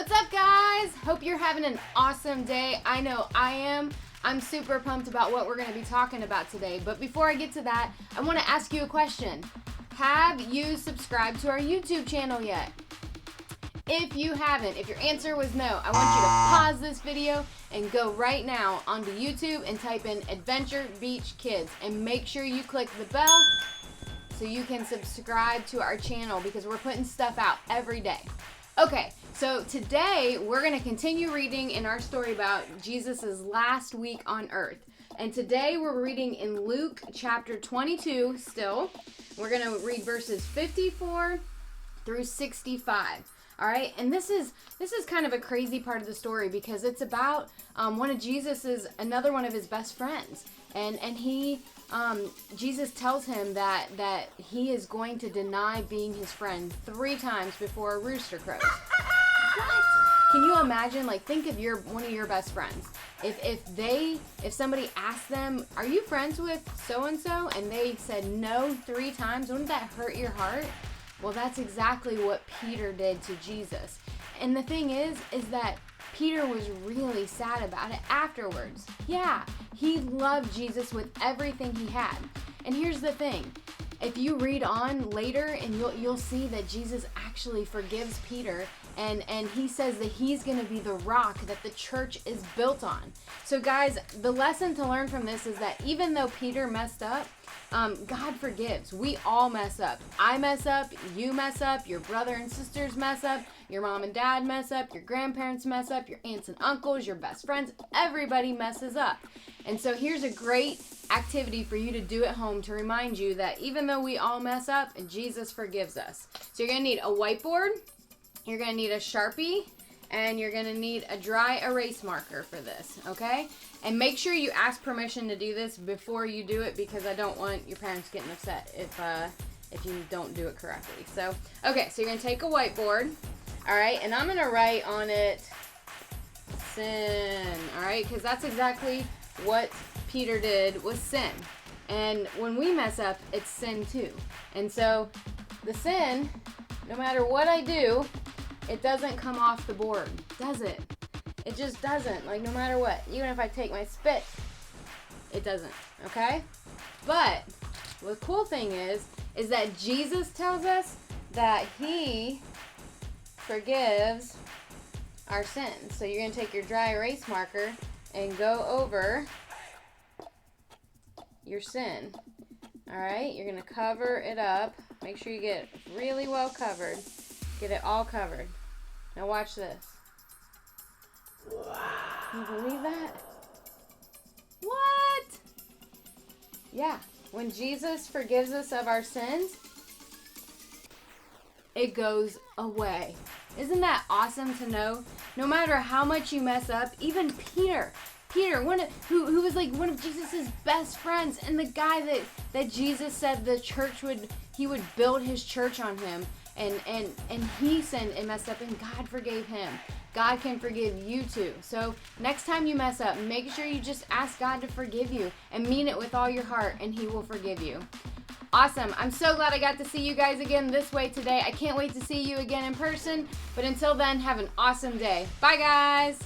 What's up, guys? Hope you're having an awesome day. I know I am. I'm super pumped about what we're going to be talking about today. But before I get to that, I want to ask you a question. Have you subscribed to our YouTube channel yet? If you haven't, if your answer was no, I want you to pause this video and go right now onto YouTube and type in Adventure Beach Kids and make sure you click the bell so you can subscribe to our channel because we're putting stuff out every day. Okay, so today we're going to continue reading in our story about Jesus' last week on earth. And today we're reading in Luke chapter 22 still. We're going to read verses 54 through 65. All right, and this is kind of a crazy part of the story because it's about another one of his best friends, and Jesus tells him that he is going to deny being his friend 3 times before a rooster crows. What? Can you imagine? Like, think of one of your best friends. If somebody asked them, "Are you friends with so and so?" and they said no 3 times, wouldn't that hurt your heart? Well, that's exactly what Peter did to Jesus. And the thing is that Peter was really sad about it afterwards. Yeah, he loved Jesus with everything he had. And here's the thing. If you read on later, and you'll see that Jesus actually forgives Peter, and he says that he's going to be the rock that the church is built on. So guys, the lesson to learn from this is that even though Peter messed up, God forgives. We all mess up. I mess up, you mess up, your brother and sisters mess up, your mom and dad mess up, your grandparents mess up, your aunts and uncles, your best friends, everybody messes up. And so here's a great activity for you to do at home to remind you that even though we all mess up, Jesus forgives us. So you're going to need a whiteboard, you're going to need a Sharpie, and you're going to need a dry erase marker for this, okay? And make sure you ask permission to do this before you do it because I don't want your parents getting upset if you don't do it correctly. So, okay, so you're going to take a whiteboard, all right? And I'm going to write on it sin, all right? Because that's exactly what Peter did was sin. And when we mess up, it's sin too. And so the sin, no matter what I do, it doesn't come off the board, does it? It just doesn't, like no matter what. Even if I take my spit, it doesn't, okay? But the cool thing is that Jesus tells us that he forgives our sins. So you're going to take your dry erase marker and go over your sin. All right, you're going to cover it up. Make sure you get really well covered. Get it all covered. Now watch this. Wow. Can you believe that? What? Yeah, when Jesus forgives us of our sins, it goes away. Isn't that awesome to know? No matter how much you mess up, even Peter, who was like one of Jesus's best friends, and the guy that Jesus said he would build his church on him, and he sinned and messed up, and God forgave him. God can forgive you too. So next time you mess up, make sure you just ask God to forgive you and mean it with all your heart, and he will forgive you. Awesome. I'm so glad I got to see you guys again this way today. I can't wait to see you again in person. But until then, have an awesome day. Bye, guys.